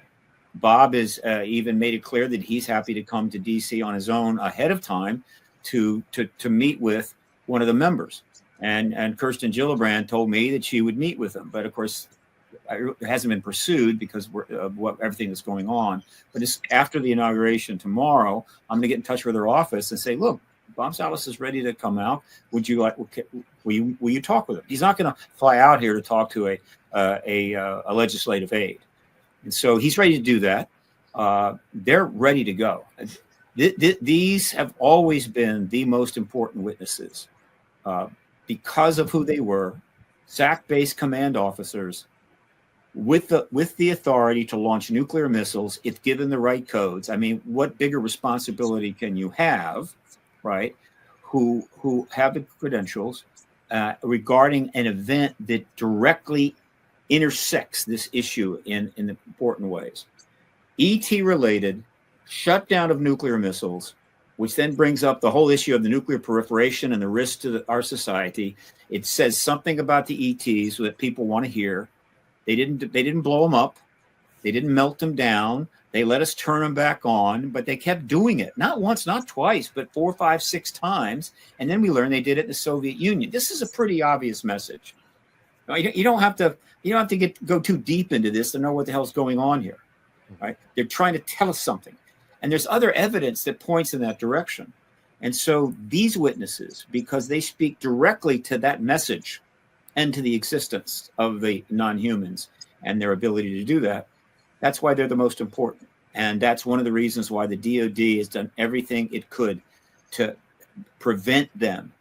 Bob has even made it clear that he's happy to come to D.C. on his own ahead of time to meet with one of the members. And Kirsten Gillibrand told me that she would meet with him. But, of course, it hasn't been pursued because of everything that's going on. But it's after the inauguration tomorrow, I'm going to get in touch with her office and say, look, Bob Salas is ready to come out. Will you talk with him? He's not going to fly out here to talk to a legislative aide. And so he's ready to do that. They're ready to go. These have always been the most important witnesses because of who they were, SAC-based command officers with the authority to launch nuclear missiles if given the right codes. I mean, what bigger responsibility can you have, right? Who have the credentials regarding an event that directly intersects this issue in important ways. ET related shutdown of nuclear missiles, which then brings up the whole issue of the nuclear proliferation and the risk to our society. It says something about the ETs that people want to hear. They didn't blow them up. They didn't melt them down. They let us turn them back on, but they kept doing it. Not once, not twice, but 4, 5, 6 times. And then we learned they did it in the Soviet Union. This is a pretty obvious message. You don't have to go too deep into this to know what the hell's going on here. Right? They're trying to tell us something. And there's other evidence that points in that direction. And so these witnesses, because they speak directly to that message and to the existence of the non-humans and their ability to do that, that's why they're the most important. And that's one of the reasons why the DOD has done everything it could to prevent them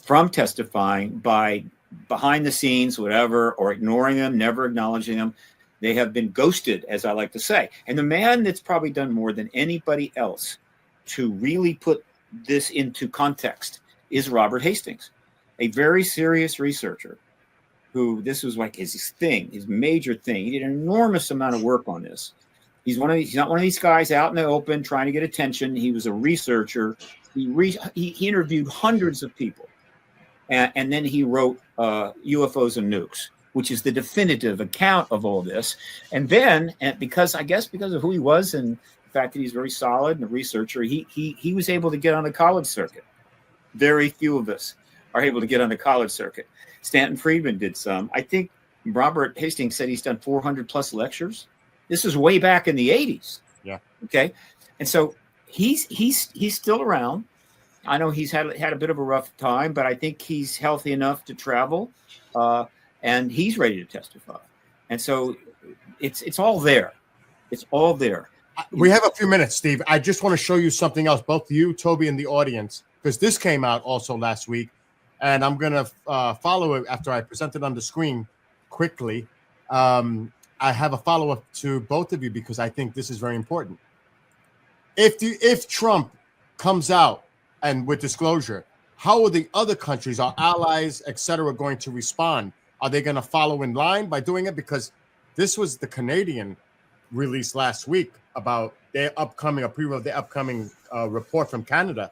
from testifying by behind the scenes, whatever, or ignoring them, never acknowledging them. They have been ghosted, as I like to say. And the man that's probably done more than anybody else to really put this into context is Robert Hastings, a very serious researcher who this was like his thing, his major thing. He did an enormous amount of work on this. He's not one of these guys out in the open trying to get attention. He was a researcher. He interviewed hundreds of people. And then he wrote UFOs and Nukes, which is the definitive account of all this. And then, because of who he was and the fact that he's very solid and a researcher, he was able to get on the college circuit. Very few of us are able to get on the college circuit. Stanton Friedman did some. I think Robert Hastings said he's done 400 plus lectures. This is way back in the 80s. Yeah. Okay. And so he's still around. I know he's had a bit of a rough time, but I think he's healthy enough to travel. And he's ready to testify. And so it's all there. It's all there. We have a few minutes, Steve. I just want to show you something else, both you, Toby, and the audience, because this came out also last week. And I'm going to follow it after I present it on the screen quickly. I have a follow-up to both of you because I think this is very important. If Trump comes out and with disclosure, how are the other countries, our allies, et cetera, going to respond? Are they going to follow in line by doing it? Because this was the Canadian release last week about their upcoming report from Canada.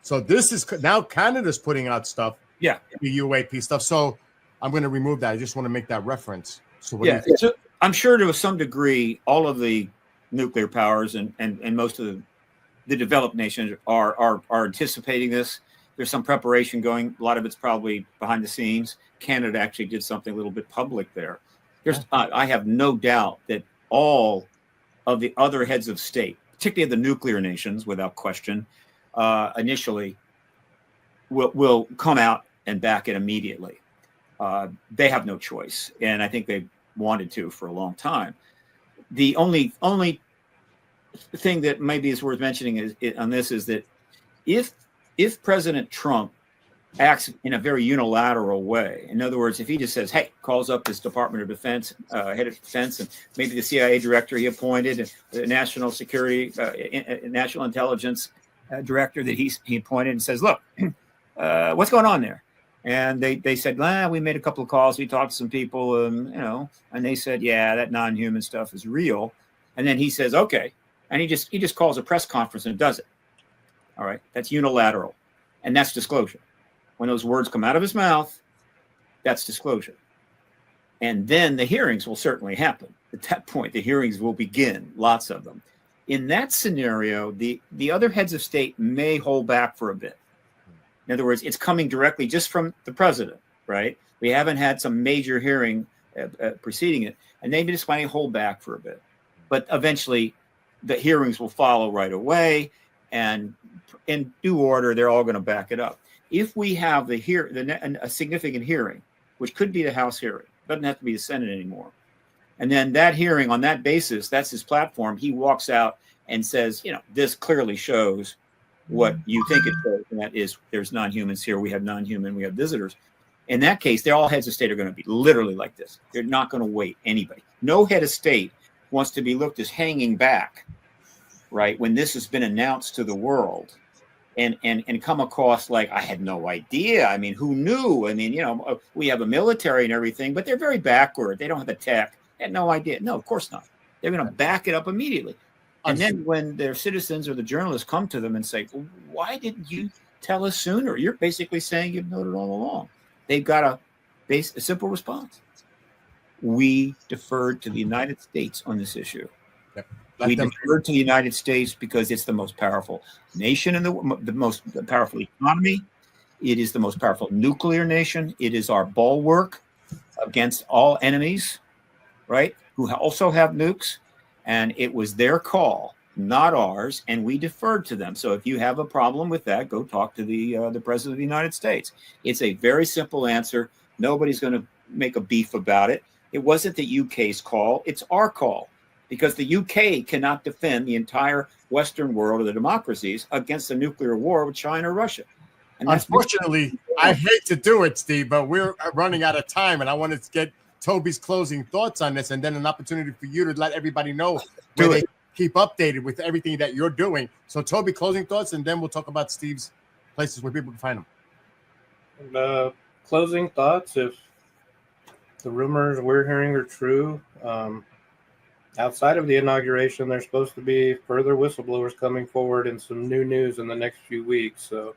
So this is now Canada's putting out stuff. Yeah. The UAP stuff. So I'm going to remove that. I just want to make that reference. So what yeah. So I'm sure to some degree, all of the nuclear powers and most of the developed nations are anticipating this. There's some preparation going. A lot of it's probably behind the scenes. Canada actually did something a little bit public there. I have no doubt that all of the other heads of state, particularly the nuclear nations, without question, initially will come out and back it immediately. They have no choice, and I think they wanted to for a long time. The only thing that maybe is worth mentioning is that if President Trump acts in a very unilateral way, in other words, if he just says, hey, calls up his Department of Defense, head of defense, and maybe the CIA director he appointed, and the national security, national intelligence director that he appointed, and says, look, what's going on there? And they said, we made a couple of calls. We talked to some people, and they said, yeah, that non-human stuff is real. And then he says, okay. And he just calls a press conference and does it. All right. That's unilateral. And that's disclosure. When those words come out of his mouth, that's disclosure. And then the hearings will certainly happen. At that point, the hearings will begin, lots of them. In that scenario, the other heads of state may hold back for a bit. In other words, it's coming directly just from the president, right? We haven't had some major hearing preceding it, and they just might hold back for a bit. But eventually, the hearings will follow right away, and in due order, they're all going to back it up. If we have a significant hearing, which could be the House hearing, doesn't have to be the Senate anymore, and then that hearing on that basis, that's his platform. He walks out and says, this clearly shows what you think it shows, and that is there's non-humans here. We have non-human, we have visitors. In that case, they're all heads of state are going to be literally like this. They're not going to wait anybody. No head of state wants to be looked as hanging back, right? When this has been announced to the world and come across like I had no idea. I mean, who knew? I mean, we have a military and everything, but they're very backward. They don't have the tech. They had no idea. No, of course not. They're going to back it up immediately. And then when their citizens or the journalists come to them and say, well, why didn't you tell us sooner? You're basically saying you've known it all along. They've got a simple response. We deferred to the United States on this issue. Yep. We deferred to the United States because it's the most powerful nation in the most powerful economy. It is the most powerful nuclear nation. It is our bulwark against all enemies, right? Who also have nukes. And it was their call, not ours, and we deferred to them. So if you have a problem with that, go talk to the President of the United States. It's a very simple answer. Nobody's going to make a beef about it. It wasn't the UK's call. It's our call, because the UK cannot defend the entire Western world or the democracies against a nuclear war with China or Russia. And unfortunately, I hate to do it, Steve, but we're running out of time, and I wanted to get Toby's closing thoughts on this, and then an opportunity for you to let everybody know where they keep updated with everything that you're doing. So, Toby, closing thoughts, and then we'll talk about Steve's places where people can find him. Closing thoughts, if the rumors we're hearing are true, outside of the inauguration, there's supposed to be further whistleblowers coming forward and some new news in the next few weeks. So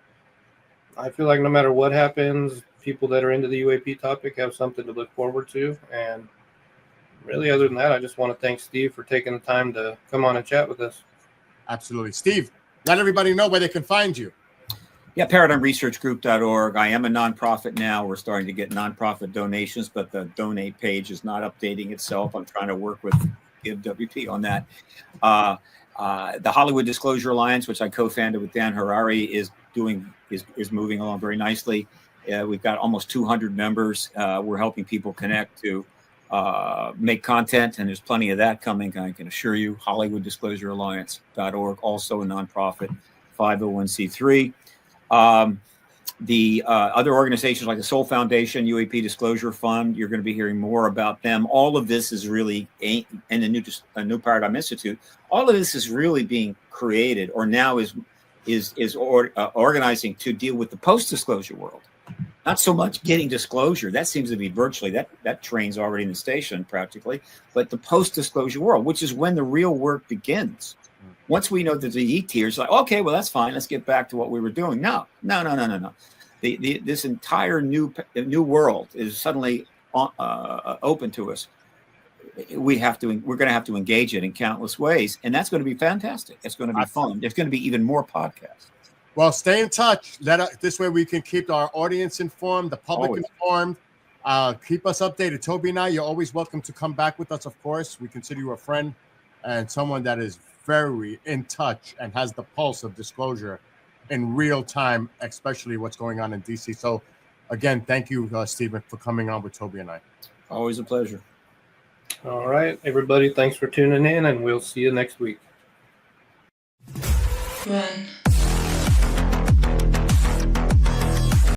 I feel like no matter what happens, people that are into the UAP topic have something to look forward to. And really, other than that, I just want to thank Steve for taking the time to come on and chat with us. Absolutely. Steve, let everybody know where they can find you. Yeah, ParadigmResearchGroup.org. I am a nonprofit now. We're starting to get nonprofit donations, but the donate page is not updating itself. I'm trying to work with WP on that. The Hollywood Disclosure Alliance, which I co-founded with Dan Harari, is moving along very nicely. We've got almost 200 members. We're helping people connect to make content, and there's plenty of that coming, I can assure you. HollywoodDisclosureAlliance.org, also a nonprofit, 501c3. The other organizations like the Soul Foundation, UAP Disclosure Fund, you're going to be hearing more about them. All of this is really, and a new Paradigm Institute, all of this is really being created, or now is organizing to deal with the post-disclosure world. Not so much getting disclosure. That seems to be virtually, that train's already in the station practically, but the post-disclosure world, which is when the real work begins. Once we know that the E tier is like, okay, well, that's fine. Let's get back to what we were doing. No. This entire new world is suddenly open to us. We're going to have to engage it in countless ways, and that's going to be fantastic. It's going to be fun. There's going to be even more podcasts. Well, stay in touch. This way we can keep our audience informed, the public informed. Keep us updated. Toby and I, you're always welcome to come back with us, of course. We consider you a friend and someone that is very in touch and has the pulse of disclosure in real time, especially what's going on in DC. So, again, thank you, Stephen, for coming on with Toby and I. Always a pleasure. All right, everybody, thanks for tuning in, and we'll see you next week. Run.